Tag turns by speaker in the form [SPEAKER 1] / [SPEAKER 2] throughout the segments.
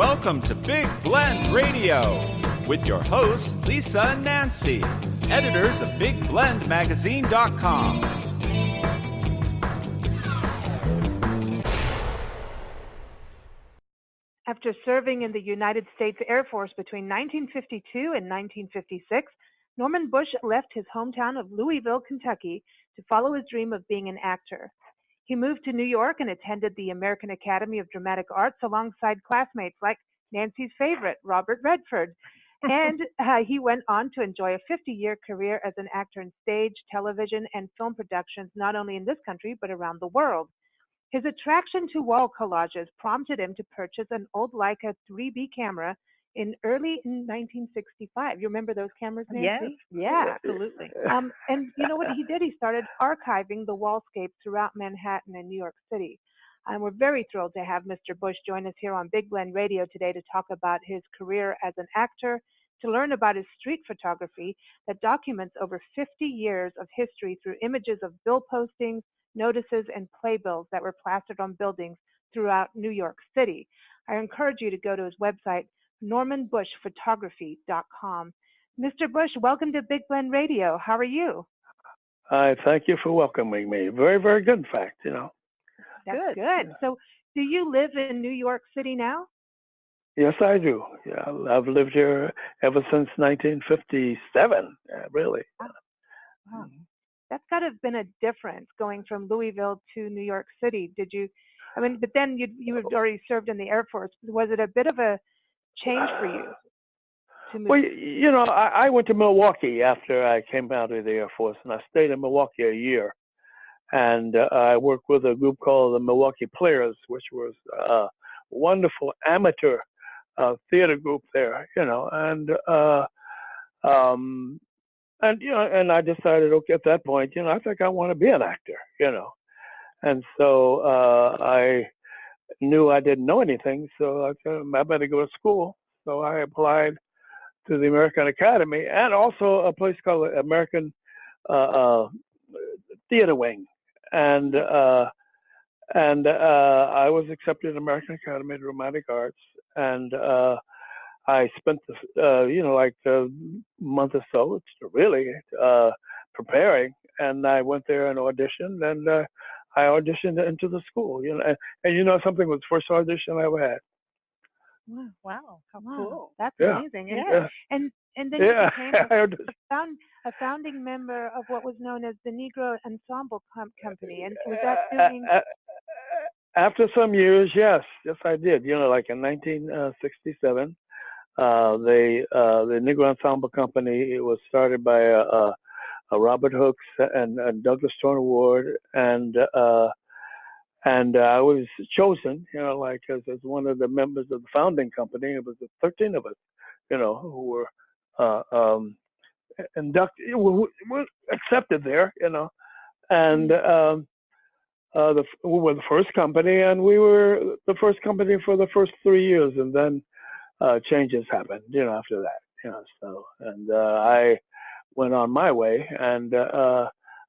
[SPEAKER 1] Welcome to Big Blend Radio with your hosts, Lisa and Nancy, editors of BigBlendMagazine.com.
[SPEAKER 2] After serving in the United States Air Force between 1952 and 1956, Norman Bush left his hometown of Louisville, Kentucky, to follow his dream of being an actor. He moved to New York and attended the American Academy of Dramatic Arts alongside classmates like Nancy's favorite, Robert Redford. And he went on to enjoy a 50-year career as an actor in stage, television, and film productions, not only in this country, but around the world. His attraction to wall collages prompted him to purchase an old Leica 3B camera in 1965. You remember those cameras, Nancy?
[SPEAKER 3] Yes,
[SPEAKER 2] Yeah.
[SPEAKER 3] absolutely.
[SPEAKER 2] And you know what he did? He started archiving the wallscapes throughout Manhattan and New York City. And we're very thrilled to have Mr. Bush join us here on Big Blend Radio today to talk about his career as an actor, to learn about his street photography that documents over 50 years of history through images of bill postings, notices, and playbills that were plastered on buildings throughout New York City. I encourage you to go to his website, normanbushphotography.com. Mr. Bush, welcome to Big Blend Radio. How are you?
[SPEAKER 4] I thank you for welcoming me. Very, very good, in fact,
[SPEAKER 2] That's good. So do you live in New York City now?
[SPEAKER 4] Yes, I do. Yeah, I've lived here ever since 1957, really.
[SPEAKER 2] Wow. That's got to have been a difference going from Louisville to New York City. But then you had already served in the Air Force. Was it a bit of a change for you to move?
[SPEAKER 4] Well, I went to Milwaukee after I came out of the Air Force, and I stayed in Milwaukee a year. And I worked with a group called the Milwaukee Players, which was a wonderful amateur theater group there, and I decided, okay, at that point, I think I want to be an actor, and so I knew I didn't know anything, so I said, I better go to school. So I applied to the American Academy and also a place called the American Theater Wing. And I was accepted in the American Academy of Dramatic Arts, and I spent a month or so really preparing, and I went there and auditioned, and I auditioned into the school, and something was the first audition I ever had.
[SPEAKER 3] Wow, how cool!
[SPEAKER 2] That's amazing.
[SPEAKER 4] Yeah.
[SPEAKER 2] And then you became a founding member of what was known as the Negro Ensemble Company. And was that doing?
[SPEAKER 4] After some years, yes, I did. Like in 1967, the Negro Ensemble Company, it was started by a Robert Hooks and Douglas Turner Ward, and I was chosen, as one of the members of the founding company. It was 13 of us, who were inducted, were accepted there, and we were the first company, and we were the first company for the first 3 years, and then changes happened, after that, So, and I went on my way, and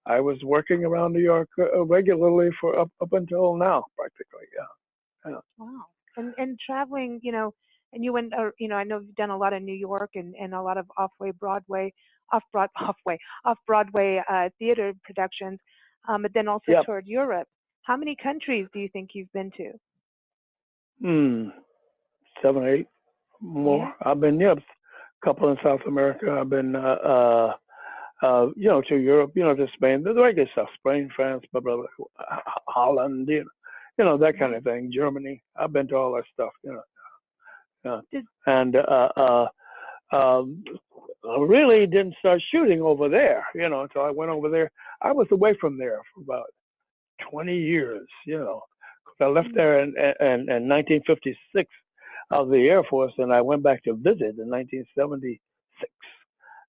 [SPEAKER 4] I was working around New York regularly for up until now, practically. Yeah.
[SPEAKER 2] Wow. And traveling, and you went, I know you've done a lot of New York and a lot of off-Broadway theater productions, but then also toured Europe. How many countries do you think you've been to?
[SPEAKER 4] 7, 8 more. Yeah. I've been, a couple in South America. I've been, to Europe, to Spain, the regular stuff, Spain, France, blah, blah, blah, Holland, that kind of thing, Germany. I've been to all that stuff, And I really didn't start shooting over there, until I went over there. I was away from there for about 20 years, because I left there in 1956 of the Air Force, and I went back to visit in 1976.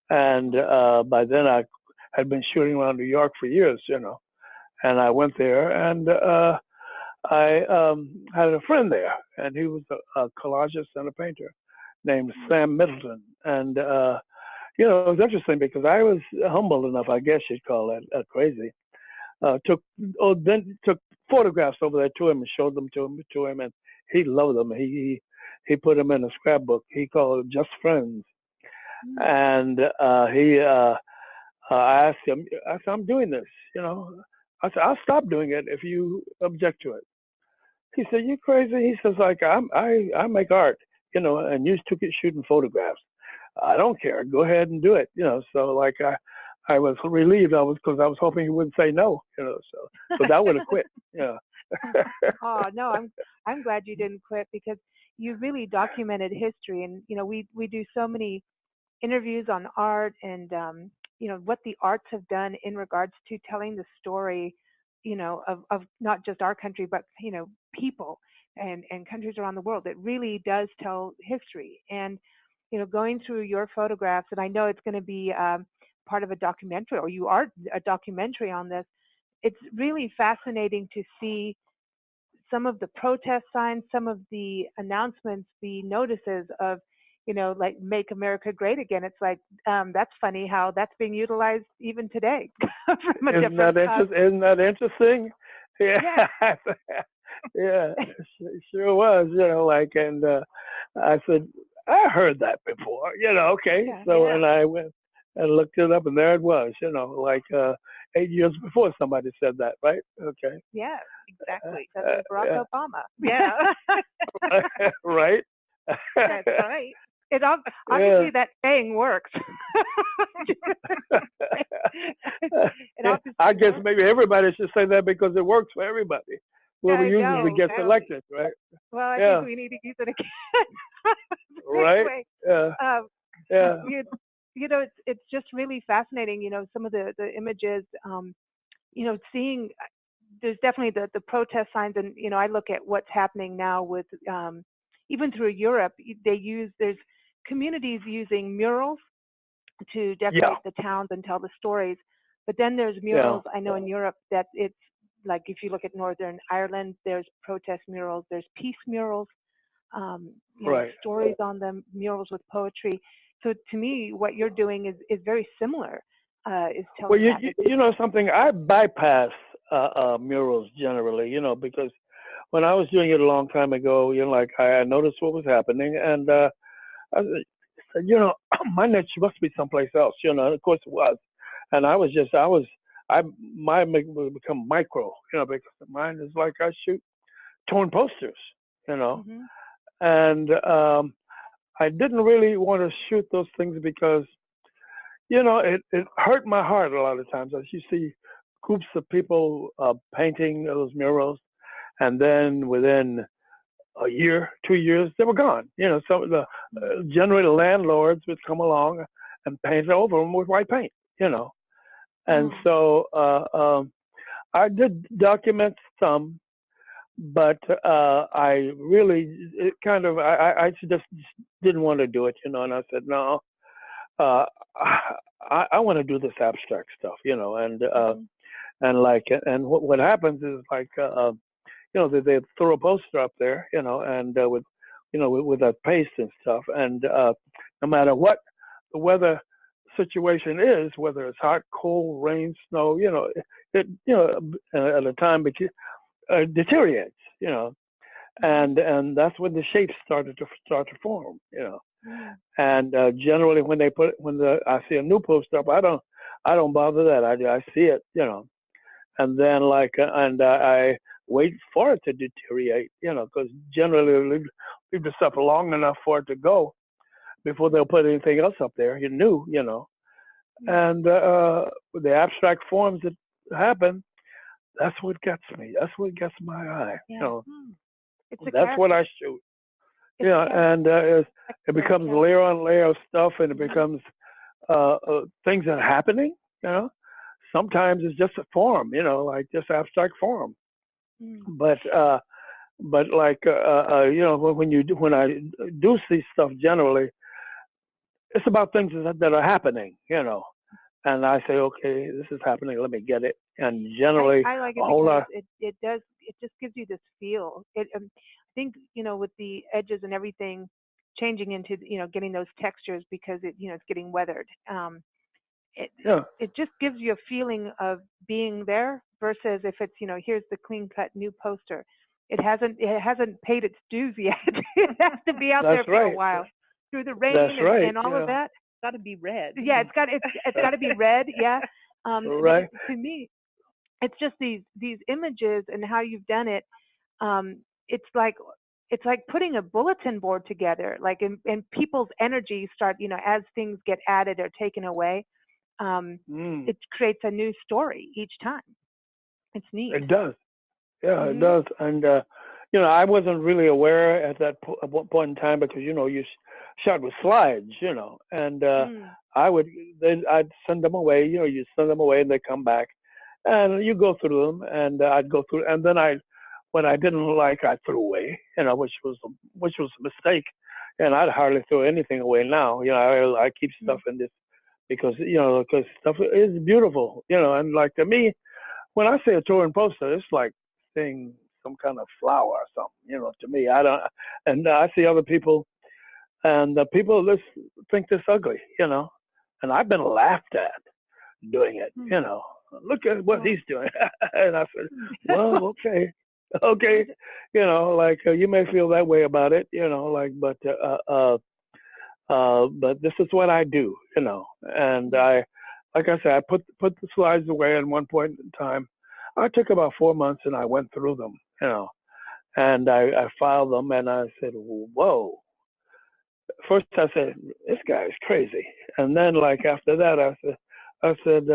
[SPEAKER 4] And by then I had been shooting around New York for years, and I went there, and I had a friend there, and he was a collagist and a painter named Sam Middleton. And, it was interesting because I was humble enough, I guess you'd call that crazy. Took photographs over there to him and showed them to him, and he loved them. He he put them in a scrapbook. He called Just Friends,
[SPEAKER 2] Mm.
[SPEAKER 4] and I asked him. I said, "I'm doing this. You know." I said, "I'll stop doing it if you object to it." He said, "You crazy?" He says, "Like I make art, you know, and you took it shooting photographs. I don't care. Go ahead and do it, you know." So like I was relieved. Because I was hoping he wouldn't say no, you know. So I would have quit. Yeah.
[SPEAKER 2] Oh no, I'm glad you didn't quit because you really documented history, and we do so many interviews on art and what the arts have done in regards to telling the story, of not just our country but people and countries around the world. It really does tell history, and going through your photographs, and I know it's going to be part of a documentary, or you are a documentary on this. It's really fascinating to see some of the protest signs, some of the announcements, the notices of, like "Make America Great Again." It's like, that's funny how that's being utilized even today from a different
[SPEAKER 4] Isn't that interesting? Yeah.
[SPEAKER 2] Yeah.
[SPEAKER 4] Yeah, it sure was, you know, like, and I said, I heard that before, you know, okay.
[SPEAKER 2] Yeah,
[SPEAKER 4] So,
[SPEAKER 2] yeah.
[SPEAKER 4] and I went and looked it up, and there it was, you know, like 8 years before somebody said that, right? Okay.
[SPEAKER 2] Yeah,
[SPEAKER 4] Uh,
[SPEAKER 2] exactly. President Barack
[SPEAKER 4] yeah.
[SPEAKER 2] Obama. Yeah.
[SPEAKER 4] Right?
[SPEAKER 2] That's right.
[SPEAKER 4] Yeah.
[SPEAKER 2] Obviously that saying works. It
[SPEAKER 4] I
[SPEAKER 2] obviously
[SPEAKER 4] guess
[SPEAKER 2] works.
[SPEAKER 4] maybe everybody should say that because it works for everybody. Whoever
[SPEAKER 2] I
[SPEAKER 4] uses it
[SPEAKER 2] know.
[SPEAKER 4] gets elected, right?
[SPEAKER 2] Well, I think
[SPEAKER 4] Yeah,
[SPEAKER 2] we need to use it again.
[SPEAKER 4] right?
[SPEAKER 2] Anyway,
[SPEAKER 4] Yeah,
[SPEAKER 2] um,
[SPEAKER 4] yeah,
[SPEAKER 2] you, it's just really fascinating. Some of the images. Seeing there's definitely the protest signs, and I look at what's happening now with even through Europe. There's communities using murals to
[SPEAKER 4] yeah,
[SPEAKER 2] decorate the towns and tell the stories. But then there's
[SPEAKER 4] yeah,
[SPEAKER 2] murals, I know in Europe, that it's like if you look at Northern Ireland, there's protest murals, there's peace murals,
[SPEAKER 4] right.
[SPEAKER 2] stories on them, murals with poetry. So to me, what you're doing is very similar, is
[SPEAKER 4] Well,
[SPEAKER 2] telling that.
[SPEAKER 4] you know something, I bypass murals generally, you know, because when I was doing it a long time ago, you know, like I noticed what was happening, and I said, you know, my niche must be someplace else, you know. And of course it was, and I mine would become micro, you know, because mine is like I shoot torn posters, you know,
[SPEAKER 2] Hmm.
[SPEAKER 4] and I didn't really want to shoot those things because you know it hurt my heart a lot of times as you see groups of people painting those murals, and then within a year, 2 years, they were gone. You know, some of the generally the landlords would come along and paint over them with white paint. You know, and
[SPEAKER 2] Mm.
[SPEAKER 4] so I did document some, but I really it kind of I just didn't want to do it. You know, and I said no. Uh, I want to do this abstract stuff. You know,
[SPEAKER 2] Hmm.
[SPEAKER 4] and like and what happens is like you know, they throw a poster up there, you know, and with, you know, with that paste and stuff, and no matter what the weather situation is, whether it's hot, cold, rain, snow, you know, you know, at a time it deteriorates, you know,
[SPEAKER 2] Hmm.
[SPEAKER 4] and that's when the shapes start to form, you know,
[SPEAKER 2] Mm.
[SPEAKER 4] and generally I see a new poster up, I don't bother that, I see it, you know, and then like I wait for it to deteriorate, you know, because generally they leave the stuff long enough for it to go before they'll put anything else up there, you new, you know,
[SPEAKER 2] Yeah.
[SPEAKER 4] and the abstract forms that happen, that's what gets me. That's what gets my eye, you
[SPEAKER 2] Yeah.
[SPEAKER 4] know.
[SPEAKER 2] Mm. It's a
[SPEAKER 4] That's what
[SPEAKER 2] character.
[SPEAKER 4] I shoot.
[SPEAKER 2] It's a
[SPEAKER 4] Yeah,
[SPEAKER 2] character.
[SPEAKER 4] and it
[SPEAKER 2] Excellent
[SPEAKER 4] becomes
[SPEAKER 2] character.
[SPEAKER 4] layer on layer of stuff, and it
[SPEAKER 2] Hmm.
[SPEAKER 4] becomes things that are happening, you know. Sometimes it's just a form, you know, like just abstract form.
[SPEAKER 2] Mm.
[SPEAKER 4] But like you know when I do see stuff generally, it's about things that are happening, you know, and I say, okay, this is happening, let me get it, and generally
[SPEAKER 2] I like
[SPEAKER 4] a
[SPEAKER 2] it
[SPEAKER 4] whole
[SPEAKER 2] because
[SPEAKER 4] lot.
[SPEAKER 2] it just gives you this feel. I think with the edges and everything changing into getting those textures because it's getting weathered. It
[SPEAKER 4] Yeah,
[SPEAKER 2] it just gives you a feeling of being there versus if it's here's the clean cut new poster. it hasn't paid its dues yet. It has to be out there
[SPEAKER 4] That's
[SPEAKER 2] for a
[SPEAKER 4] right.
[SPEAKER 2] while through the rain
[SPEAKER 4] That's right.
[SPEAKER 2] and all of that.
[SPEAKER 3] It's got to be red.
[SPEAKER 2] Yeah, it's got to be red. Yeah.
[SPEAKER 4] Right.
[SPEAKER 2] To me, it's just these images and how you've done it. It's like putting a bulletin board together, like and people's energy start, as things get added or taken away, it creates a new story each time. It's neat.
[SPEAKER 4] It does. Yeah, it
[SPEAKER 2] Mhm.
[SPEAKER 4] does. And I wasn't really aware at that at one point in time because you shot with slides, and I'd send them away. You send them away and they come back, and you go through them, and I'd go through, and then when I didn't like, I threw away, which was a mistake, and I'd hardly throw anything away now. I keep stuff in this because stuff is beautiful, and like to me, when I say a touring poster, it's like seeing some kind of flower or something, to me. I don't, and I see other people, and the people just think this ugly, and I've been laughed at doing it, Look at what he's doing, and I said, well, okay, you may feel that way about it, but this is what I do, and like I said, I put the slides away at one point in time. I took about 4 months and I went through them, and I filed them, and I said, whoa. First I said, this guy is crazy, and then like after that I said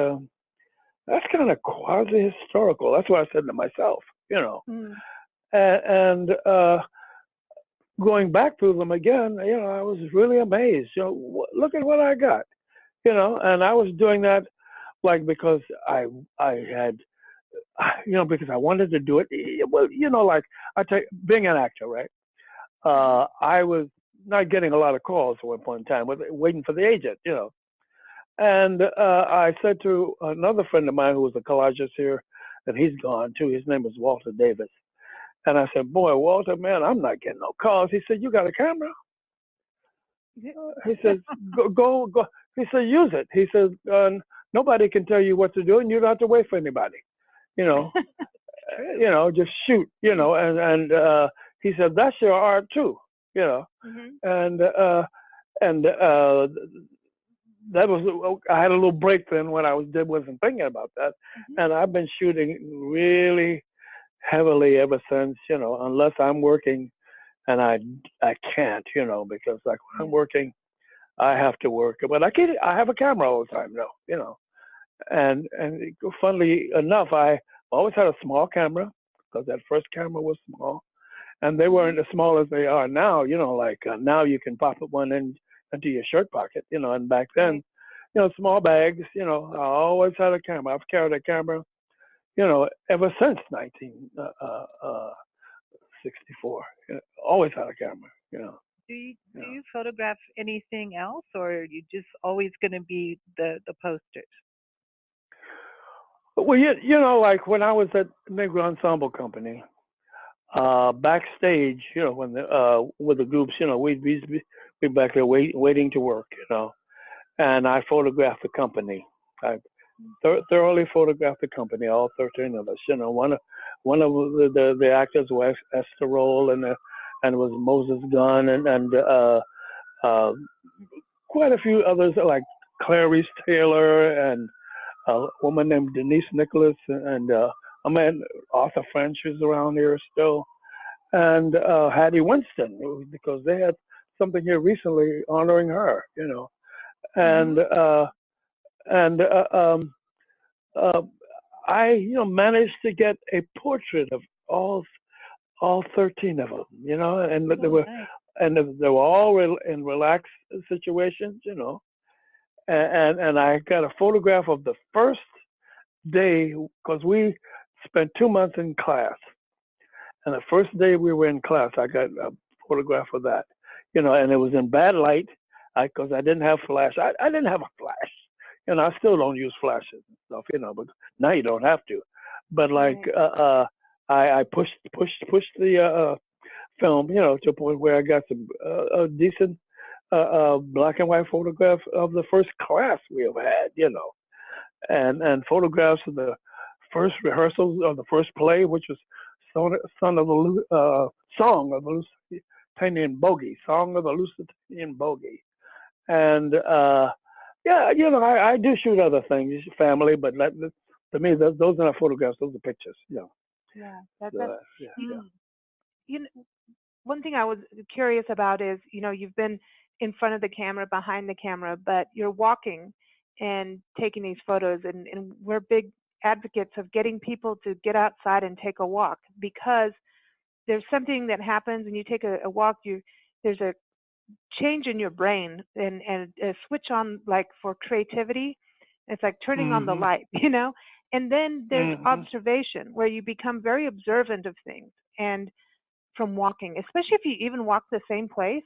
[SPEAKER 4] that's kind of quasi-historical. That's what I said to myself, and going back through them again, I was really amazed. Look at what I got, and I was doing that like because I had, because I wanted to do it. Well, like being an actor, right? I was not getting a lot of calls at one point in time, waiting for the agent, And I said to another friend of mine who was a collagist here, and he's gone too. His name was Walter Davis. And I said, boy, Walter, man, I'm not getting no calls. He said, you got a camera? He said, go. He said, use it. He said, nobody can tell you what to do, and you don't have to wait for anybody. Just shoot. And he said, that's your art too. And that was, I had a little break then when I wasn't thinking about that, and I've been shooting really heavily ever since. Unless I'm working, and I can't, because like when I'm working, I have to work. But I have a camera all the time, though, And funnily enough, I always had a small camera because that first camera was small, and they weren't as small as they are now. Now you can pop one into your shirt pocket, And back then, small bags. I always had a camera. I've carried a camera, ever since 1964. Always had a camera.
[SPEAKER 3] Do you photograph anything else, or are you just always going to be the posters?
[SPEAKER 4] Well, like when I was at Negro Ensemble Company, backstage, when with the groups, we'd be back there waiting to work, and I photographed the company. I thoroughly photographed the company, all 13 of us. One of the actors was Esther Roll, and it was Moses Gunn, and quite a few others like Clarice Taylor and a woman named Denise Nicholas, and a man, Arthur French, who's around here still, and Hattie Winston, because they had something here recently honoring her, and I managed to get a portrait of all 13 of them, and they were all in relaxed situations, and I got a photograph of the first day, because we spent 2 months in class, and the first day we were in class, I got a photograph of that, and it was in bad light, because I didn't have flash. I didn't have a flash, I still don't use flashes and stuff, but now you don't have to. But like I pushed the film, to a point where I got some decent black and white photographs of the first class we ever had, and photographs of the first rehearsals of the first play, which was Song of the Lusitanian Bogey, Song of the Lusitanian Bogey, and yeah, I do shoot other things, family, but to me, those are not photographs; those are pictures.
[SPEAKER 2] Yeah,
[SPEAKER 4] Yeah,
[SPEAKER 2] you know, one thing I was curious about is, you've been in front of the camera, behind the camera, but you're walking and taking these photos, and we're big advocates of getting people to get outside and take a walk, because there's something that happens when you take a walk. There's a change in your brain, and a switch on, like, for creativity. It's like turning on the
[SPEAKER 4] Mm-hmm.
[SPEAKER 2] light, and then there's
[SPEAKER 4] Mm-hmm.
[SPEAKER 2] observation, where you become very observant of things. And from walking, especially if you even walk the same place,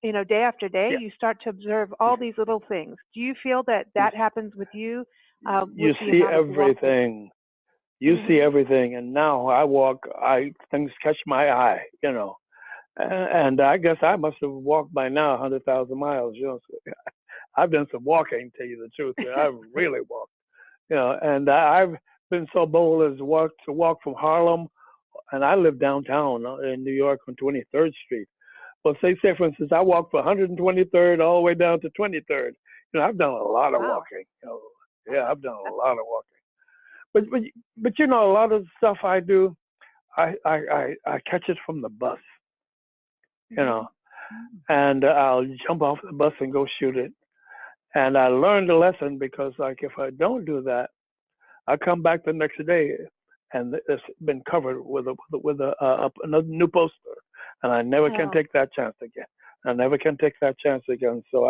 [SPEAKER 2] day after day,
[SPEAKER 4] Yeah.
[SPEAKER 2] you start to observe all these little things. Do you feel that happens with you,
[SPEAKER 4] You
[SPEAKER 2] with the
[SPEAKER 4] see
[SPEAKER 2] amount of walking?
[SPEAKER 4] everything. You see
[SPEAKER 2] Mm-hmm.
[SPEAKER 4] everything, and now I walk. Things catch my eye, and I guess I must have walked by now 100,000 miles. So I've done some walking, to tell you the truth. I've really walked, and I've been so bold as to walk from Harlem, and I live downtown in New York on 23rd Street. Well, say for instance, I walked from 123rd all the way down to 23rd. I've done a lot of
[SPEAKER 2] Wow.
[SPEAKER 4] walking. Yeah, I've done a lot of walking. But a lot of the stuff I do, I catch it from the bus,
[SPEAKER 2] Mm-hmm.
[SPEAKER 4] and I'll jump off the bus and go shoot it. And I learned a lesson, because like if I don't do that, I come back the next day and it's been covered with another new poster, and I never can
[SPEAKER 2] Oh.
[SPEAKER 4] take that chance again. I never can take that chance again. So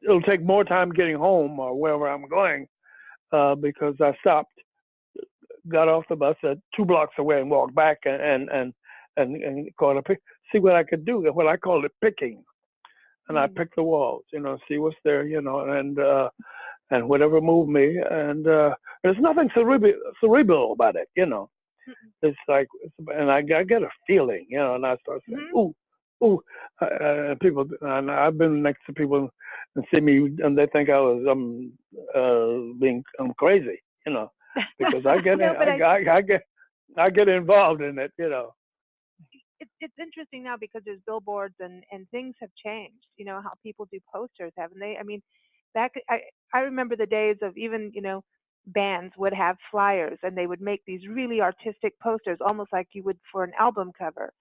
[SPEAKER 4] it'll take more time getting home or wherever I'm going, because I stopped, got off the bus at 2 blocks away and walked back and caught see what I could do. What I call it picking, and I pick the walls, see what's there, and whatever moved me, and there's nothing cerebral about it, It's like, and I get a feeling, and I start saying,
[SPEAKER 2] Mm-hmm.
[SPEAKER 4] ooh, ooh, people, and I've been next to people and see me, and they think I'm crazy, because I get,
[SPEAKER 2] No, but
[SPEAKER 4] I get involved in it,
[SPEAKER 2] it's interesting now, because there's billboards, and things have changed. How people do posters, haven't they? I mean, back I remember the days of, even bands would have flyers, and they would make these really artistic posters, almost like you would for an album cover.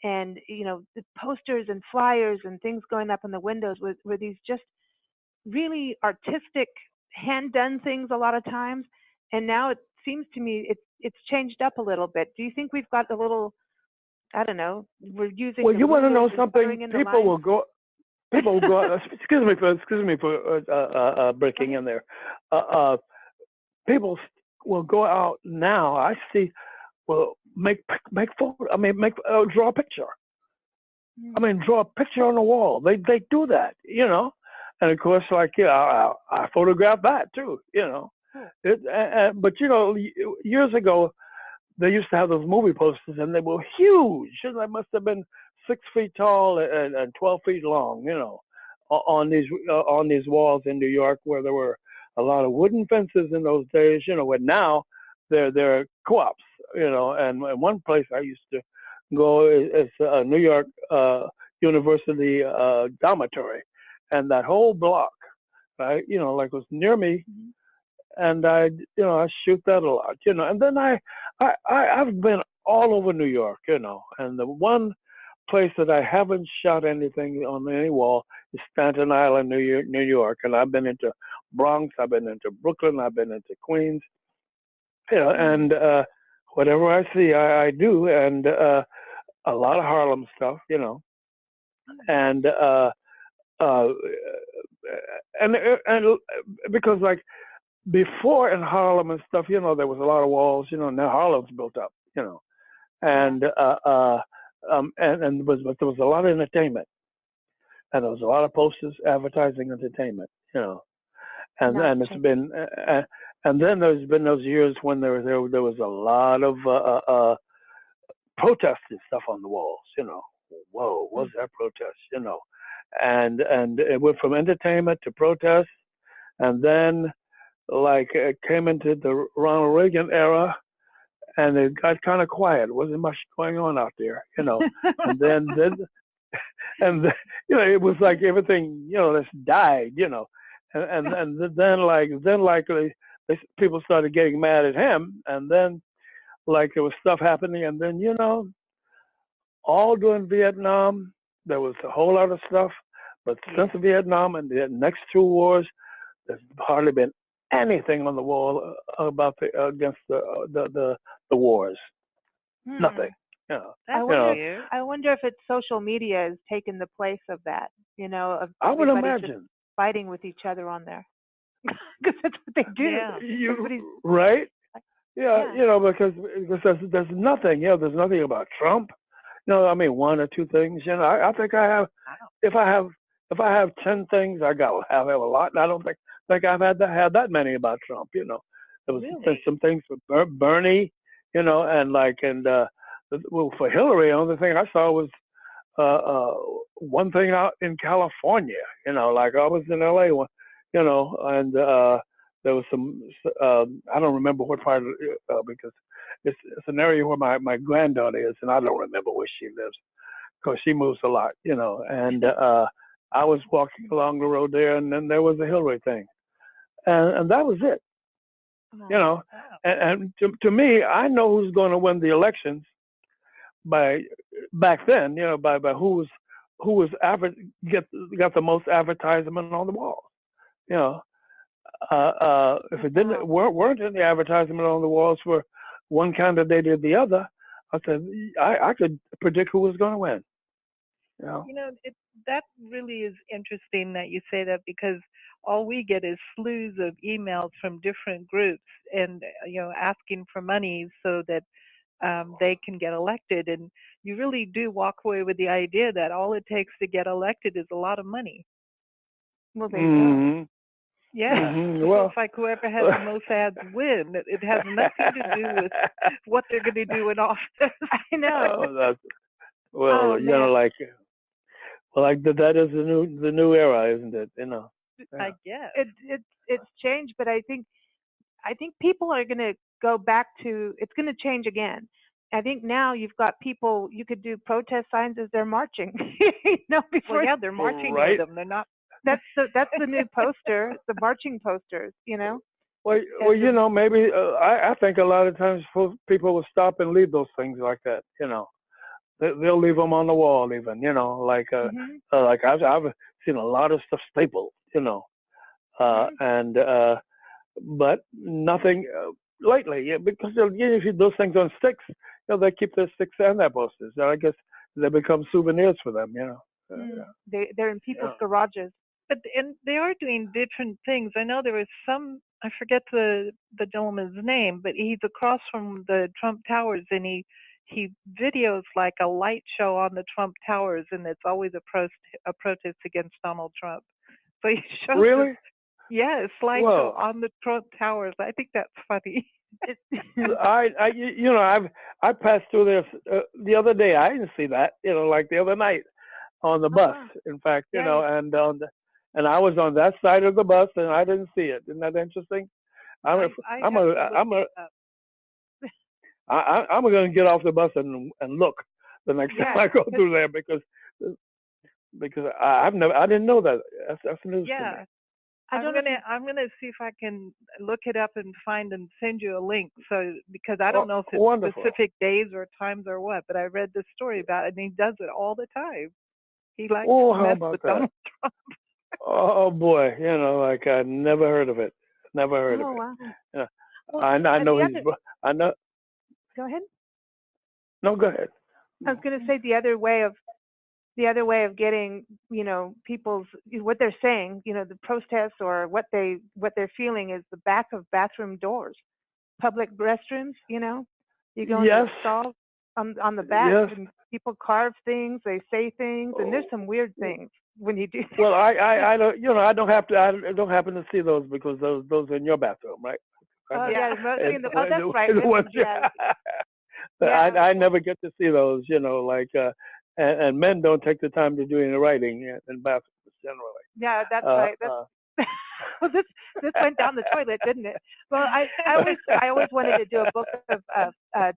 [SPEAKER 2] And the posters and flyers and things going up in the windows were these just really artistic, hand done things a lot of times. And now it seems to me it's changed up a little bit. Do you think we've got a little, I don't know, we're using
[SPEAKER 4] Well,
[SPEAKER 2] the
[SPEAKER 4] you want to know
[SPEAKER 2] rulers and
[SPEAKER 4] something?
[SPEAKER 2] coloring in the lines?
[SPEAKER 4] People will go. Excuse me for breaking in there. People will go out now. I see. Well, make photo. I mean, draw a picture. I mean, draw a picture on the wall. They do that, And of course, like, I photograph that too, But years ago, they used to have those movie posters, and they were huge. They must have been 6 feet tall and 12 feet long, on these walls in New York, where there were a lot of wooden fences in those days, Where now they're co-ops, And one place I used to go is New York University dormitory, and that whole block, right? Like, was near me.
[SPEAKER 2] Mm-hmm.
[SPEAKER 4] And I shoot that a lot, And then I've been all over New York, And the one place that I haven't shot anything on any wall is Staten Island, New York. And I've been into Bronx, I've been into Brooklyn, I've been into Queens, And whatever I see, I do, and a lot of Harlem stuff, And and because, like, before in Harlem and stuff, there was a lot of walls, Now Harlem's built up, And but there was a lot of entertainment, and there was a lot of posters advertising entertainment, And it's been, and then there's been those years when there was a lot of protest and stuff on the walls, Whoa, what's that protest, And it went from entertainment to protest, and then, like, it came into the Ronald Reagan era, and it got kind of quiet. Wasn't much going on out there, you know. And then, you know, it was like everything, you know, just died, you know. And people started getting mad at him, and then like there was stuff happening, and then you know, all during Vietnam there was a whole lot of stuff, but since Vietnam and the next two wars, there's hardly been anything on the wall about against the wars. Nothing. You know,
[SPEAKER 2] I wonder if it's social media has taken the place of that. You know, of
[SPEAKER 4] I would
[SPEAKER 2] everybody just
[SPEAKER 4] imagine.
[SPEAKER 2] fighting with each other on there, because that's what they do.
[SPEAKER 3] Yeah.
[SPEAKER 4] Right? Yeah, you know, because there's nothing. You know, there's nothing about Trump. No, I mean one or two things. You know, I think I have. If I have 10 things, I have a lot, and I don't think I've had that many about Trump. You know, there was some things for Bernie. You know, and well, for Hillary, the only thing I saw was one thing out in California. You know, like I was in LA, you know, and there was some. I don't remember what part of because it's an area where my granddaughter is, and I don't remember where she lives because she moves a lot. You know, and I was walking along the road there, and then there was a Hillary thing, and that was it. You know, and to me, I know who's going to win the elections by back then. You know, by who was got the most advertisement on the wall. You know, if it weren't any advertisement on the walls for one candidate or the other, I said I could predict who was going to win. You know,
[SPEAKER 3] that really is interesting that you say that, because all we get is slews of emails from different groups, and you know, asking for money so that they can get elected. And you really do walk away with the idea that all it takes to get elected is a lot of money.
[SPEAKER 2] Well, they do.
[SPEAKER 3] Yeah.
[SPEAKER 4] Well,
[SPEAKER 3] it's like whoever has the most ads win. It has nothing to do with what they're going to do in office.
[SPEAKER 2] I know.
[SPEAKER 4] You know, like that is the new era, isn't it? You know. Yeah.
[SPEAKER 3] I guess
[SPEAKER 2] it's changed, but I think people are going to go back to. It's going to change again. I think now you've got people. You could do protest signs as they're marching. You know, before
[SPEAKER 3] they're marching with them. They're not.
[SPEAKER 2] That's the new poster, the marching posters. You know.
[SPEAKER 4] Well, you know, maybe I think a lot of times people will stop and leave those things like that. You know, they'll leave them on the wall, even. You know, like I've seen a lot of stuff stapled. You know, but nothing lately. Yeah, because usually those things on sticks, you know, they keep their sticks and their posters. And I guess they become souvenirs for them. You know,
[SPEAKER 2] they're in people's garages.
[SPEAKER 3] But and they are doing different things. I know there was some. I forget the gentleman's name, but he's across from the Trump Towers, and he videos like a light show on the Trump Towers, and it's always a protest against Donald Trump. So he shows
[SPEAKER 4] really.
[SPEAKER 3] Yeah, slideshow on the Trump Towers. I think that's funny.
[SPEAKER 4] you know, I passed through there the other day. I didn't see that. You know, like the other night on the bus. In fact, you know, and I was on that side of the bus and I didn't see it. Isn't that interesting? I'm going to get off the bus and look the next time I go through there because I didn't know that. That's news to me.
[SPEAKER 3] I'm gonna see if I can look it up and find and send you a link. So because I don't know if it's specific days or times or what, but I read this story about it, and he does it all the time. He likes to mess with Donald Trump.
[SPEAKER 4] Oh boy, you know, like I never heard of it. Never heard of it.
[SPEAKER 2] Wow.
[SPEAKER 4] Yeah.
[SPEAKER 2] Well,
[SPEAKER 4] I know I know.
[SPEAKER 2] Go ahead.
[SPEAKER 4] No, go ahead.
[SPEAKER 2] I was going to say the other way of getting, you know, people's what they're saying, you know, the protests or what they're feeling is the back of bathroom doors, public restrooms. You know, you go into the stall on the back, and people carve things, they say things, and there's some weird things when you do.
[SPEAKER 4] Well, I don't, you know, I don't happen to see those because those are in your bathroom, right?
[SPEAKER 2] Oh yeah, that's right.
[SPEAKER 4] I never get to see those, you know, like. And men don't take the time to do any writing in bathrooms generally.
[SPEAKER 2] Yeah, that's right. Well, this went down the toilet, didn't it? Well, I always wanted to do a book of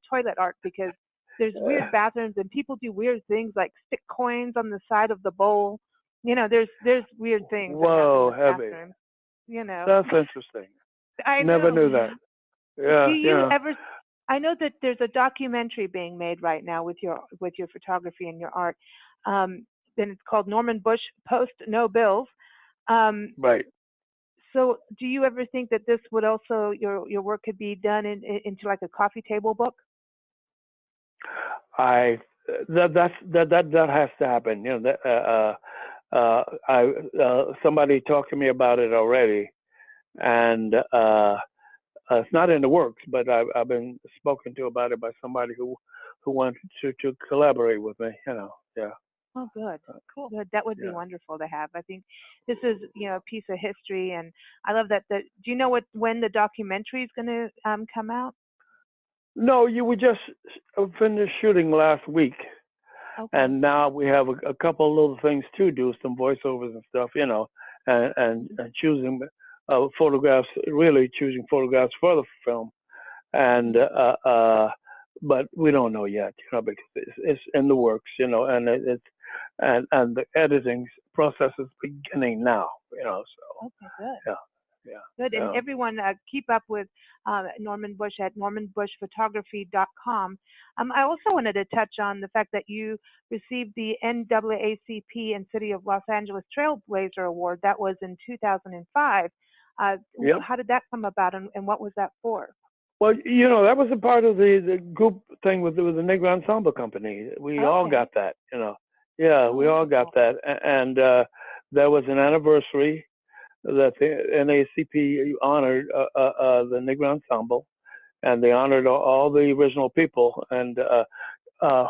[SPEAKER 2] toilet art because there's weird bathrooms and people do weird things like stick coins on the side of the bowl. There's weird things that
[SPEAKER 4] Whoa,
[SPEAKER 2] happen in
[SPEAKER 4] heavy.
[SPEAKER 2] bathrooms. You know.
[SPEAKER 4] That's interesting.
[SPEAKER 2] I
[SPEAKER 4] Never
[SPEAKER 2] know.
[SPEAKER 4] knew that. Yeah,
[SPEAKER 2] Do you
[SPEAKER 4] yeah.
[SPEAKER 2] ever? I know that there's a documentary being made right now with your photography and your art. Then it's called Norman Bush Post No Bills. Um,
[SPEAKER 4] Right.
[SPEAKER 2] so, do you ever think that this would also your work could be done into like a coffee table book?
[SPEAKER 4] That has to happen. Somebody talked to me about it already, and it's not in the works, but I've been spoken to about it by somebody who wants to collaborate with me. Yeah.
[SPEAKER 2] Oh, good, cool. Good. That would be
[SPEAKER 4] Yeah.
[SPEAKER 2] wonderful to have. I think this is a piece of history, and I love that. Do you know when the documentary is going to come out?
[SPEAKER 4] No, we just finished shooting last week.
[SPEAKER 2] Okay.
[SPEAKER 4] And now we have a couple little things to do, some voiceovers and stuff, and choosing photographs, really choosing photographs for the film. And but we don't know yet, because it's in the works, and and the editing process is beginning now, So
[SPEAKER 2] Okay, good.
[SPEAKER 4] yeah, yeah.
[SPEAKER 2] Good. And
[SPEAKER 4] Yeah.
[SPEAKER 2] everyone keep up with Norman Bush at normanbushphotography.com. I also wanted to touch on the fact that you received the NAACP and City of Los Angeles Trailblazer Award. That was in 2005.
[SPEAKER 4] Yep.
[SPEAKER 2] How did that come about, and what was that for?
[SPEAKER 4] Well, that was a part of the group thing with the Negro Ensemble Company. We all got that, Yeah, we all got that. And there was an anniversary that the NAACP honored the Negro Ensemble, and they honored all the original people and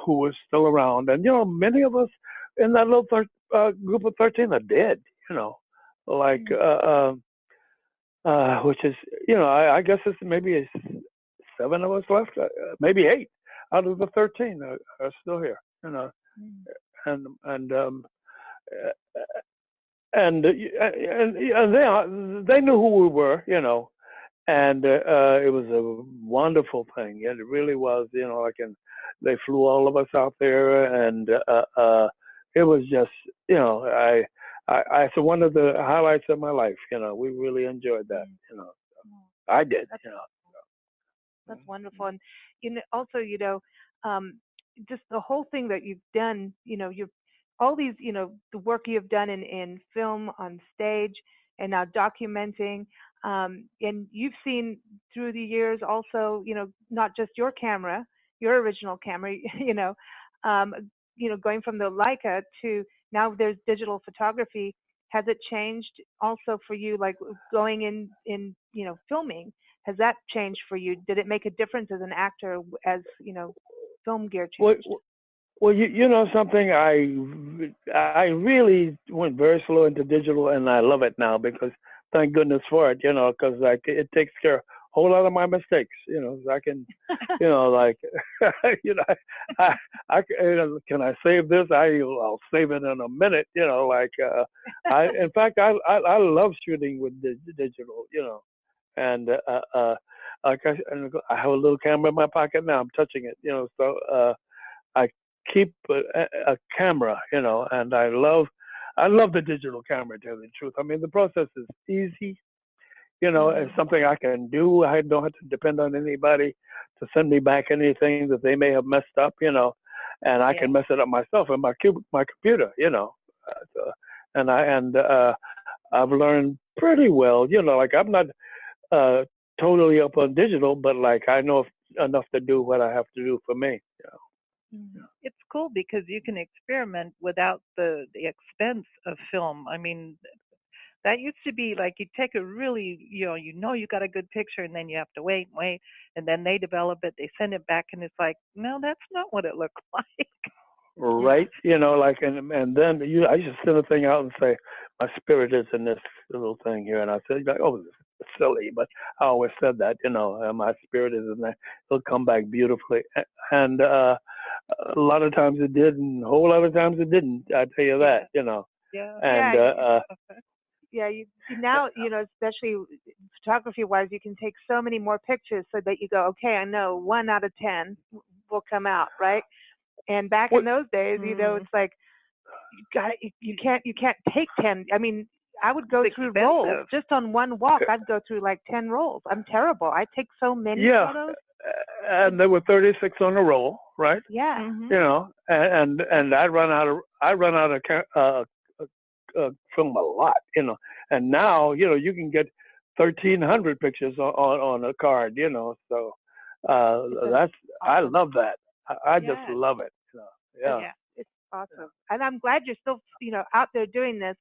[SPEAKER 4] who were still around. And, many of us in that little group of 13 are dead, like which is, I guess it's maybe 7 of us left, maybe 8 out of the 13 are still here, and they knew who we were, and it was a wonderful thing. It really was, and they flew all of us out there, and it was just, it's one of the highlights of my life. We really enjoyed that. I did.
[SPEAKER 2] That's wonderful, and also, just the whole thing that you've done. You've all these, the work you've done in film, on stage, and now documenting. And you've seen through the years also, not just your camera, your original camera, going from the Leica to now there's digital photography. Has it changed also for you, like going in filming? Has that changed for you? Did it make a difference as an actor as, film gear changed?
[SPEAKER 4] Well, something, I really went very slow into digital, and I love it now because thank goodness for it, because it takes care of a whole lot of my mistakes, I can, can I save this? I'll save it in a minute, in fact, I love shooting with digital, and like I have a little camera in my pocket now. I'm touching it, so I keep a camera, and I love the digital camera, to tell you the truth. I mean, the process is easy, it's something I can do. I don't have to depend on anybody to send me back anything that they may have messed up, and I can mess it up myself in my computer, so, and I've learned pretty well, like I'm not totally up on digital, but like I know enough to do what I have to do for me.
[SPEAKER 3] It's cool because you can experiment without the expense of film. I mean, that used to be like you take a really, you got a good picture, and then you have to wait, and then they develop it, they send it back, and it's like, no, that's not what it looked like.
[SPEAKER 4] Right, like, and then I just send a thing out and say, my spirit is in this little thing here, and I say, like, oh, it's silly, but I always said that, my spirit is in there. It'll come back beautifully, and a lot of times it did, and a whole lot of times it didn't. I tell you that,
[SPEAKER 3] Yeah.
[SPEAKER 4] And
[SPEAKER 2] Now, especially photography-wise, you can take so many more pictures so that you go, okay, I know 1 out of 10 will come out, right? And back in those days, it's like you can't take 10. I mean, I would go through rolls just on one walk. I'd go through like 10 rolls. I'm terrible. I take so many photos.
[SPEAKER 4] And there were 36 on a roll, right?
[SPEAKER 2] Yeah.
[SPEAKER 4] And I run out of film a lot, and now you can get 1,300 pictures on a card, so that's awesome. I love that. I just love it.
[SPEAKER 2] Yeah, it's awesome, and I'm glad you're still out there doing this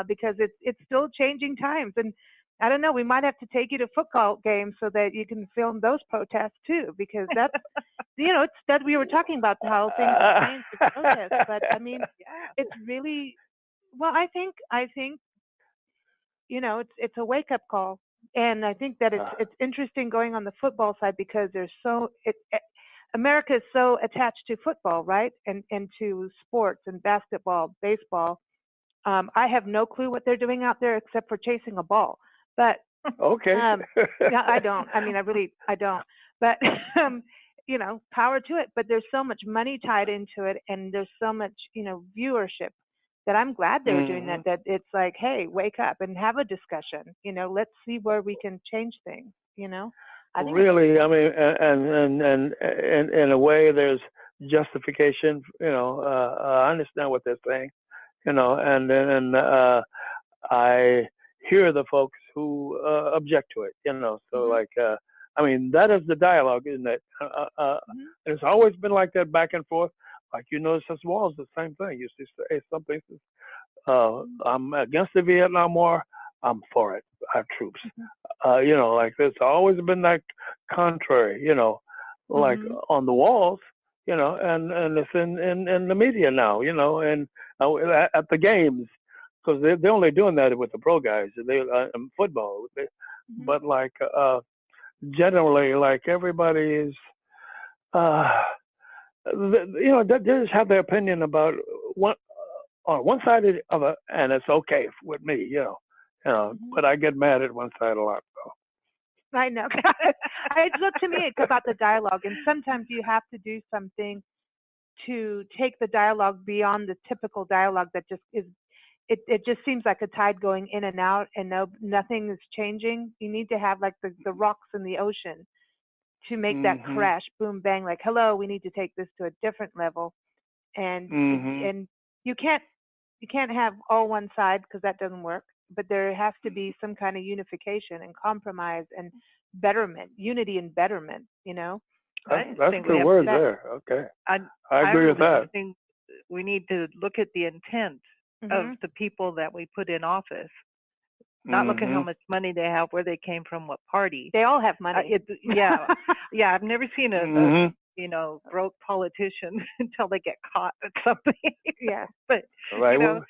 [SPEAKER 2] because it's still changing times, and I don't know, we might have to take you to football games so that you can film those protests too, because that's it's that we were talking about how things have changed with protests, but I mean it's really. Well, I think it's a wake up call, and I think that it's interesting going on the football side because America is so attached to football, right, and to sports and basketball, baseball. I have no clue what they're doing out there except for chasing a ball, but
[SPEAKER 4] okay.
[SPEAKER 2] Yeah, I don't. I mean, I don't. But power to it. But there's so much money tied into it, and there's so much viewership. That I'm glad they were doing that. That it's like, hey, wake up and have a discussion. Let's see where we can change things. I think
[SPEAKER 4] really, I mean, and in a way, there's justification. I understand what they're saying. And I hear the folks who object to it. So like, I mean, that is the dialogue, isn't it? It's always been like that, back and forth. Like notice as well, it's the same thing. You see, some places, I'm against the Vietnam War, I'm for it, our troops. Like there's always been that contrary, like on the walls, and it's in the media now, and at the games, because they're only doing that with the pro guys, they in football. But like generally, like everybody is. They just have their opinion about on one side of it, and it's okay with me, But I get mad at one side a lot. So.
[SPEAKER 2] I know. It's up to me about the dialogue, and sometimes you have to do something to take the dialogue beyond the typical dialogue that just is. It just seems like a tide going in and out, and nothing is changing. You need to have like the rocks in the ocean. To make that crash, boom, bang, like, hello, we need to take this to a different level, and you can't have all one side because that doesn't work. But there has to be some kind of unification and compromise and betterment, unity and betterment.
[SPEAKER 4] That's the word there. Okay, I agree with that.
[SPEAKER 3] I think we need to look at the intent of the people that we put in office. Not look at how much money they have, where they came from, what party.
[SPEAKER 2] They all have money.
[SPEAKER 3] Yeah. I've never seen a broke politician until they get caught at something.
[SPEAKER 2] Yeah,
[SPEAKER 3] but
[SPEAKER 4] right.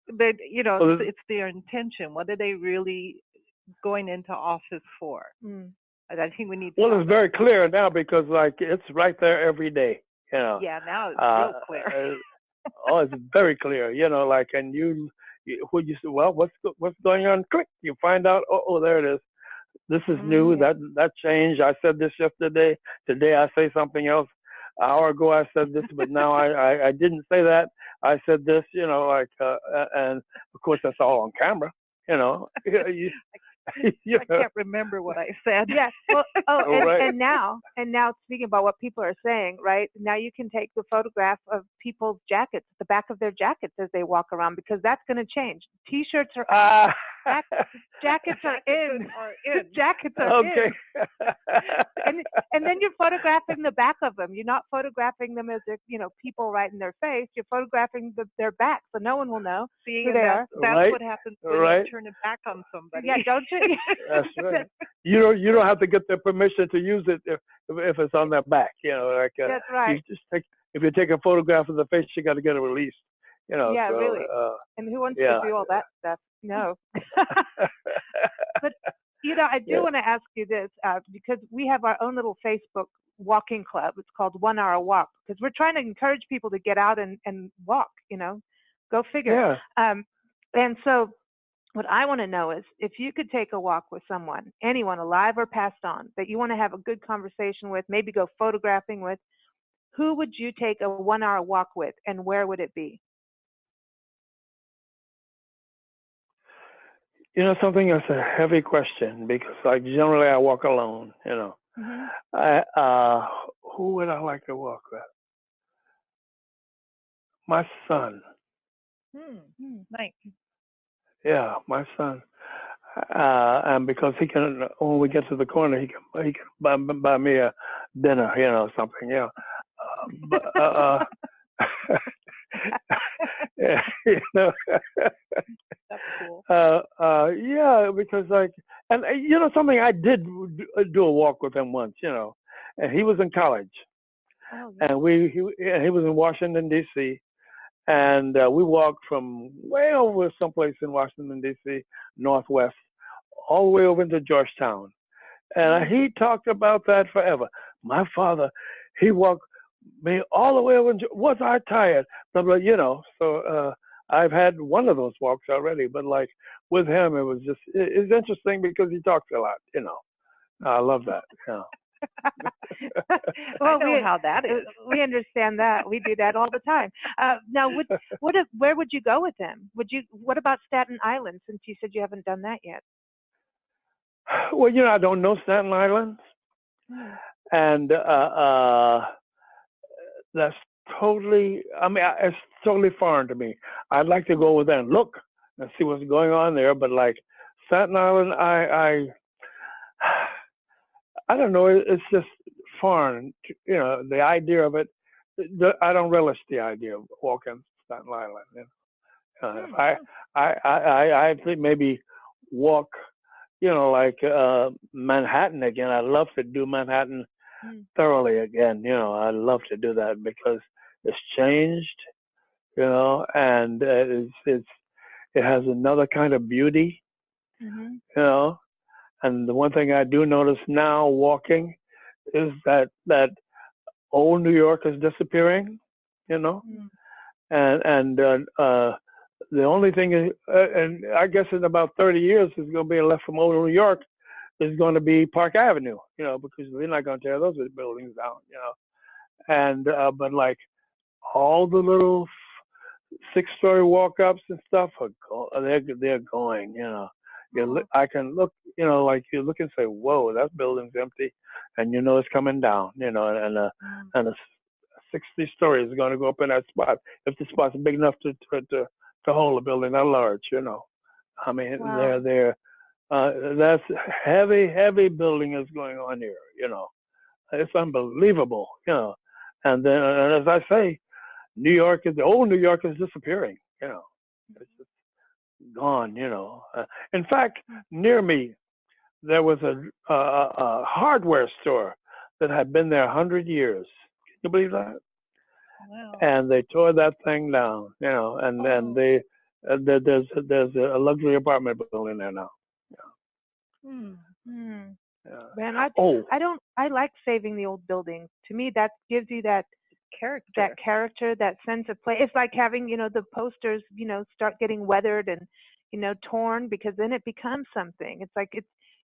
[SPEAKER 3] It's their intention. What are they really going into office for? I think we need.
[SPEAKER 4] Well, it's very clear now because like it's right there every day.
[SPEAKER 3] Yeah, now it's real clear.
[SPEAKER 4] It's very clear. Like, and would you say, well, what's going on? Click, you find out. Oh, there it is. This is new. That changed. I said this yesterday. Today I say something else. An hour ago I said this, but now I didn't say that. I said this. And of course that's all on camera.
[SPEAKER 3] I can't remember what I said.
[SPEAKER 2] Yeah. Well, and now speaking about what people are saying, right? Now you can take the photograph of people's jackets, the back of their jackets as they walk around, because that's going to change. T-shirts are jackets are in. Jackets are in. And then you're photographing the back of them. You're not photographing them as if, people right in their face. You're photographing their back, so no one will know who they are.
[SPEAKER 3] That's what happens when you turn it back on somebody.
[SPEAKER 2] Yeah, don't you?
[SPEAKER 4] That's right. You don't have to get their permission to use it if it's on their back.
[SPEAKER 2] That's right.
[SPEAKER 4] If you take a photograph of the face, you got to get it released.
[SPEAKER 2] Yeah,
[SPEAKER 4] so,
[SPEAKER 2] really. And who wants to do all that stuff? No. But I do want to ask you this because we have our own little Facebook walking club. It's called 1 Hour Walk, because we're trying to encourage people to get out and walk. Go figure.
[SPEAKER 4] Yeah.
[SPEAKER 2] And so What I want to know is if you could take a walk with someone, anyone alive or passed on, that you want to have a good conversation with, maybe go photographing with, who would you take a 1 hour walk with and where would it be?
[SPEAKER 4] Something that's a heavy question because, like, generally I walk alone.
[SPEAKER 2] Hmm.
[SPEAKER 4] Who would I like to walk with? My son.
[SPEAKER 3] Nice.
[SPEAKER 4] Yeah, my son. And because he can, when we get to the corner, he can buy me a dinner, something. Yeah. But yeah,
[SPEAKER 3] That's cool.
[SPEAKER 4] yeah, because like, and something I did do a walk with him once, and he was in college,
[SPEAKER 2] Oh, yeah.
[SPEAKER 4] and he was in Washington D.C. And we walked from way over someplace in Washington D.C. Northwest, all the way over into Georgetown, and he talked about that forever. My father, he walked me all the way over. Was I tired? But so I've had one of those walks already. But like with him, it's interesting because he talks a lot. I love that.
[SPEAKER 2] Well,
[SPEAKER 3] I know how that is.
[SPEAKER 2] we understand that. We do that all the time. Now, where would you go with him? What about Staten Island, since you said you haven't done that yet?
[SPEAKER 4] Well, I don't know Staten Island, and that's totally. I mean, it's totally foreign to me. I'd like to go over there and look and see what's going on there, but like Staten Island, I don't know. It's just foreign. The idea of it. I don't relish the idea of walking Staten Island. If I think maybe walk, like Manhattan again. I'd love to do Manhattan thoroughly again. I'd love to do that because it's changed. And it has another kind of beauty. And the one thing I do notice now walking is that old New York is disappearing, and the only thing is, and I guess in about 30 years is going to be left from old New York is going to be Park Avenue, because they're not going to tear those buildings down, and but like all the little 6-story walk-ups and stuff they're going, I can look, like you look and say, whoa, that building's empty, and it's coming down, and a 60 stories is going to go up in that spot if the spot's big enough to hold a building that large, I mean,
[SPEAKER 2] Wow.
[SPEAKER 4] that's heavy building is going on here, it's unbelievable, and then and as I say, the old New York is disappearing, it's just gone, in fact, near me, there was a hardware store that had been there 100 years. Can you believe that?
[SPEAKER 3] Wow.
[SPEAKER 4] And they tore that thing down, and then there's a luxury apartment building there now. Yeah.
[SPEAKER 2] Man, I like saving the old buildings. To me, that gives you that character, that sense of place. It's like having, the posters, start getting weathered and, torn, because then it becomes something. It's like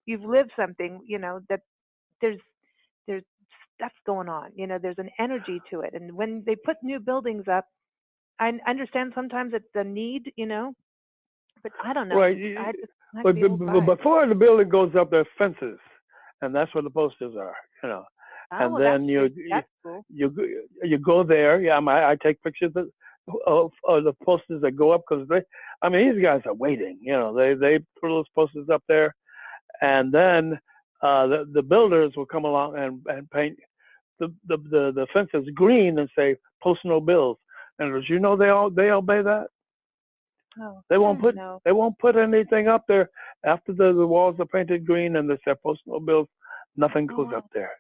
[SPEAKER 2] you've lived something, that there's stuff going on, there's an energy to it. And when they put new buildings up, I understand sometimes it's a need, but I don't know.
[SPEAKER 4] Right.
[SPEAKER 2] I just like
[SPEAKER 4] But
[SPEAKER 2] the old vibe.
[SPEAKER 4] before the building goes up, there's fences, and that's where the posters are,
[SPEAKER 2] Oh,
[SPEAKER 4] and
[SPEAKER 2] well,
[SPEAKER 4] then
[SPEAKER 2] that's cool.
[SPEAKER 4] you go there. Yeah, I take pictures of the posters that go up because these guys are waiting. They put those posters up there, and then the builders will come along and paint the fences green and say post no bills. And as they obey that.
[SPEAKER 2] Oh,
[SPEAKER 4] They won't put
[SPEAKER 2] no.
[SPEAKER 4] they won't put anything up there after the walls are painted green and they say post no bills. Nothing goes up there.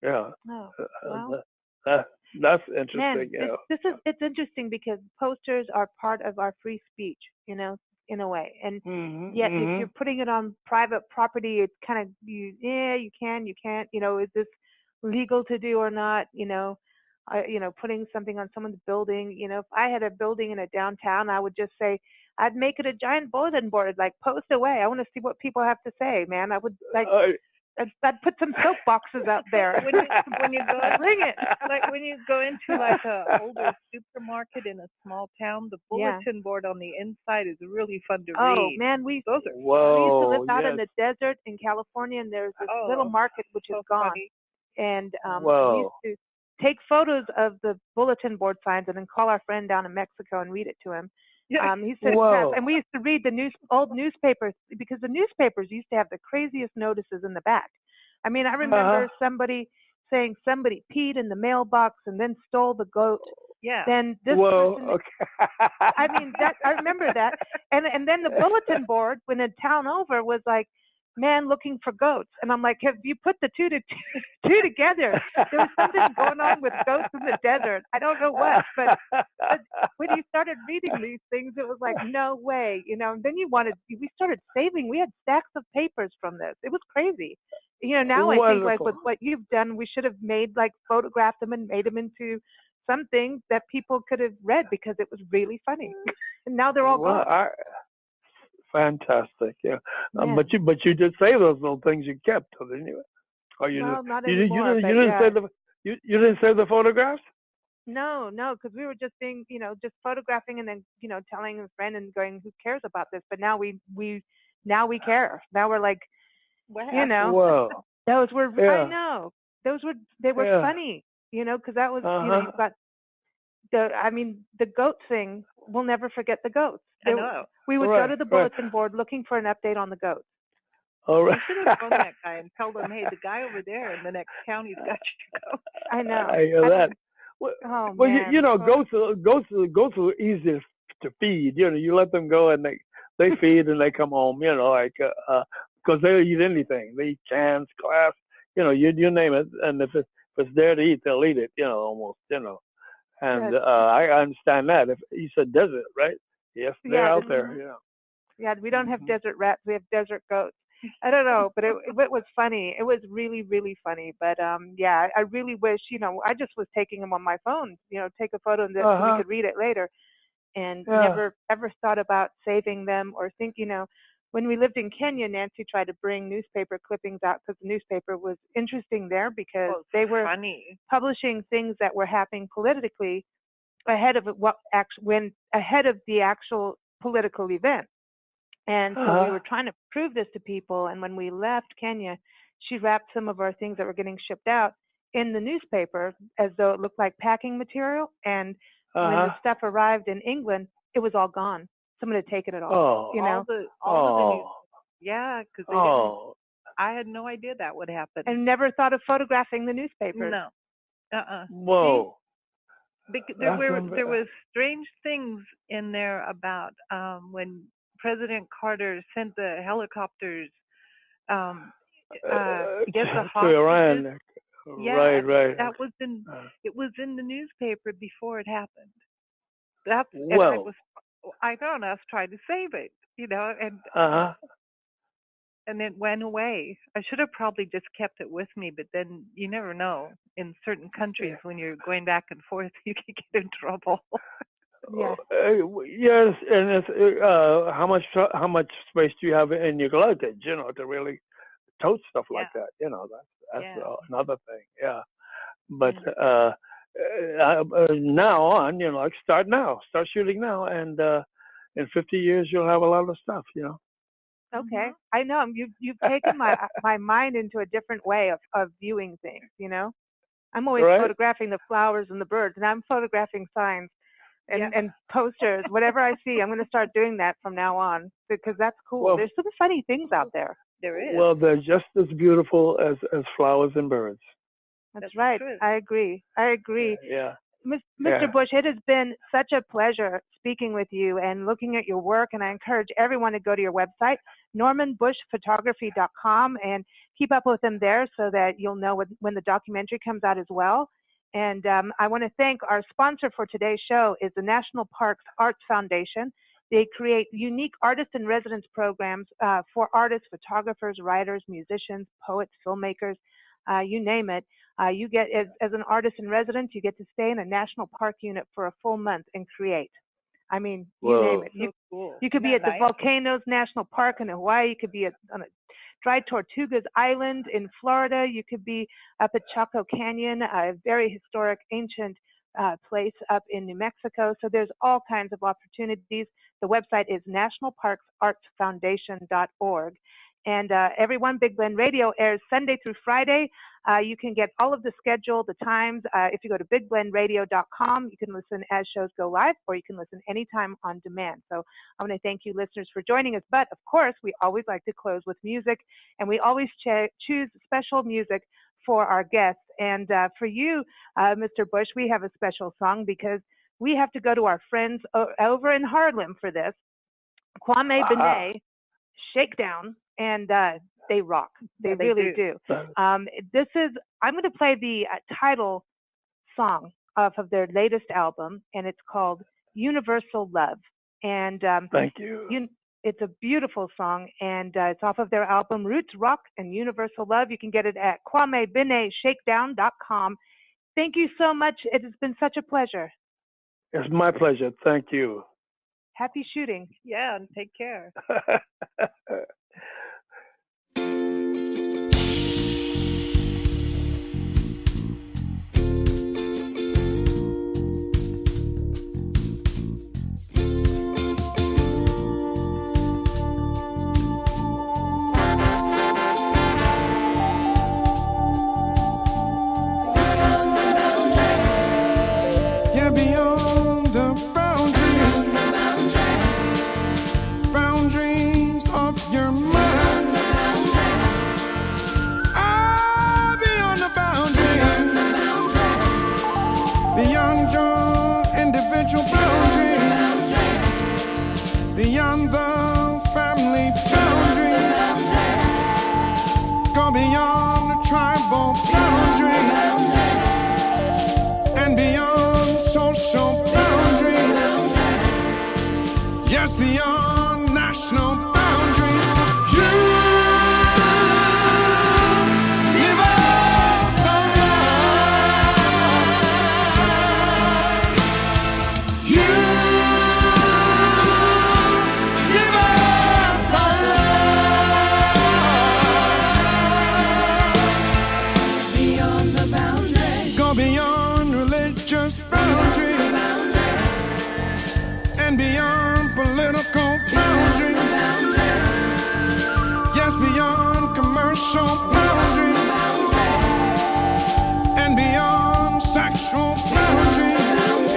[SPEAKER 4] Yeah.
[SPEAKER 2] Oh, well.
[SPEAKER 4] That's interesting.
[SPEAKER 2] Man, it's interesting because posters are part of our free speech, in a way. And yet, if you're putting it on private property, it's kind of you can, you can't. Is this legal to do or not? Putting something on someone's building. If I had a building in a downtown, I would just say, I'd make it a giant bulletin board, like post away. I want to see what people have to say, man. I would like. I'd put some soap boxes out there.
[SPEAKER 3] when you go
[SPEAKER 2] bring it.
[SPEAKER 3] like when you go into like a older supermarket in a small town, the bulletin board on the inside is really fun to read.
[SPEAKER 2] Oh man, we used to live out in the desert in California, and there's this little market which is gone.
[SPEAKER 3] Funny.
[SPEAKER 2] And we used to take photos of the bulletin board signs and then call our friend down in Mexico and read it to him. He said, and we used to read the old newspapers, because the newspapers used to have the craziest notices in the back. I mean, I remember somebody saying somebody peed in the mailbox and then stole the goat.
[SPEAKER 3] Yeah.
[SPEAKER 2] Then this person, I mean, I remember that. And then the bulletin board, when the town over, was like, man looking for goats. And I'm like, have you put the two together? There was something going on with goats in the desert. I don't know what, but when you started reading these things, it was like, no way, you know. And then we started saving. We had stacks of papers from this. It was crazy. You know, now I think like with what you've done, we should have photographed them and made them into something that people could have read, because it was really funny. And now they're all gone.
[SPEAKER 4] Fantastic, yeah. But you did save those little things you kept, didn't you? Or
[SPEAKER 2] Not anymore.
[SPEAKER 4] You didn't save the photographs?
[SPEAKER 2] No, because we were just being, just photographing and then, telling a friend and going, who cares about this? But now we care. Now we're like,
[SPEAKER 4] Whoa.
[SPEAKER 2] Those were, I know, they were funny, because that was, you've got the goat thing. We'll never forget the goats.
[SPEAKER 3] I know.
[SPEAKER 2] We would go to the bulletin board looking for an update on the goats.
[SPEAKER 4] All right.
[SPEAKER 3] You should have phoned that guy and tell them, hey, the guy over there in the next county's got your goat.
[SPEAKER 2] I know.
[SPEAKER 4] I hear that.
[SPEAKER 2] Man.
[SPEAKER 4] Goats are easy to feed. You let them go and they feed and they come home. Because they'll eat anything. They eat cans, glass. You name it. And if it's there to eat, they'll eat it. Almost. And I understand that. If you said desert, right? Yes, they're out there.
[SPEAKER 2] Yeah, we don't have desert rats. We have desert goats. I don't know, but it was funny. It was really, really funny. But I really wish, I just was taking them on my phone. Take a photo and then we could read it later, and never ever thought about saving them or think. When we lived in Kenya, Nancy tried to bring newspaper clippings out because the newspaper was interesting there, because they were publishing things that were happening politically ahead of the actual political event. And so we were trying to prove this to people. And when we left Kenya, she wrapped some of our things that were getting shipped out in the newspaper as though it looked like packing material. And when the stuff arrived in England, it was all gone. Someone had taken it all.
[SPEAKER 3] Because I had no idea that would happen.
[SPEAKER 2] And never thought of photographing the newspaper.
[SPEAKER 3] No.
[SPEAKER 4] Whoa.
[SPEAKER 3] There was strange things in there about when President Carter sent the helicopters against the hostages.
[SPEAKER 4] To Iran. Right.
[SPEAKER 3] That was it was in the newspaper before it happened. I found us trying to save it, and it went away. I should have probably just kept it with me, but then you never know. In certain countries, when you're going back and forth, you can get in trouble.
[SPEAKER 4] Yes, and it's, how much space do you have in your luggage, to really tote stuff like that? That's another thing. Yeah, but now on, start shooting now, and in 50 years you'll have a lot of stuff.
[SPEAKER 2] Okay, I know you've taken my mind into a different way of viewing things. I'm always photographing the flowers and the birds, and I'm photographing signs and posters. Whatever I see, I'm going to start doing that from now on, because that's cool.
[SPEAKER 4] Well,
[SPEAKER 2] there's some funny things out there.
[SPEAKER 3] There is.
[SPEAKER 4] Well, they're just as beautiful as flowers and birds.
[SPEAKER 2] That's right. True. I agree.
[SPEAKER 4] Yeah.
[SPEAKER 2] Mr. Bush, it has been such a pleasure speaking with you and looking at your work, and I encourage everyone to go to your website, normanbushphotography.com, and keep up with them there so that you'll know when the documentary comes out as well. And I want to thank our sponsor for today's show is the National Parks Arts Foundation. They create unique artist in residence programs for artists, photographers, writers, musicians, poets, filmmakers, you name it. You get, as an artist in residence, you get to stay in a national park unit for a full month and create. I mean, you
[SPEAKER 4] Whoa.
[SPEAKER 2] name it.
[SPEAKER 3] So cool.
[SPEAKER 2] You could be
[SPEAKER 3] Isn't
[SPEAKER 2] at
[SPEAKER 3] that
[SPEAKER 2] the
[SPEAKER 3] nice?
[SPEAKER 2] Volcanoes National Park in Hawaii. You could be on a Dry Tortugas Island in Florida. You could be up at Chaco Canyon, a very historic, ancient place up in New Mexico. So there's all kinds of opportunities. The website is nationalparksartsfoundation.org. And everyone, Big Blend Radio airs Sunday through Friday. You can get all of the schedule, the times. If you go to bigblendradio.com, you can listen as shows go live, or you can listen anytime on demand. So I want to thank you, listeners, for joining us. But, of course, we always like to close with music, and we always choose special music for our guests. And for you, Mr. Bush, we have a special song because we have to go to our friends over in Harlem for this. Kwame Benet, Shakedown, and they rock. They really do. I'm going to play the title song off of their latest album, and it's called Universal Love. And
[SPEAKER 4] thank you.
[SPEAKER 2] It's a beautiful song, and it's off of their album Roots, Rock, and Universal Love. You can get it at KwameBenetShakedown.com. Thank you so much. It has been such a pleasure.
[SPEAKER 4] It's my pleasure. Thank you.
[SPEAKER 2] Happy shooting.
[SPEAKER 3] Yeah, and take care.
[SPEAKER 5] Beyond the family boundaries, go beyond the tribal boundaries, and beyond social boundaries, yes, beyond national boundaries. You give us a love. You beyond religious boundaries and beyond political boundaries, yes, beyond commercial boundaries and beyond sexual boundaries,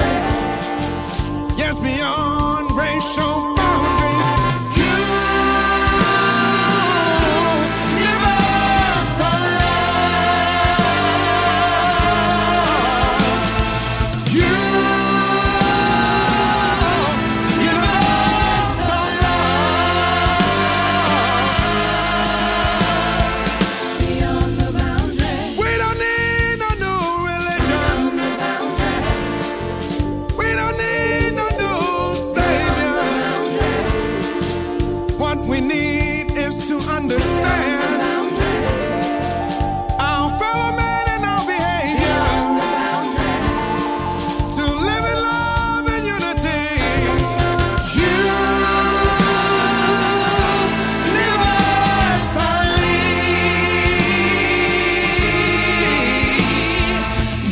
[SPEAKER 5] yes, beyond racial boundaries. You give us a understand our fellow man and our behavior, to live in love and unity. You live us a lead.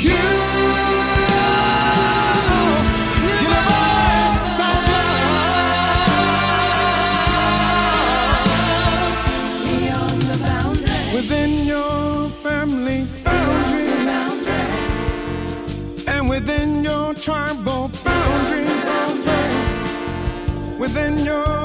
[SPEAKER 5] You live us a within your family boundaries and within your tribal boundaries, within your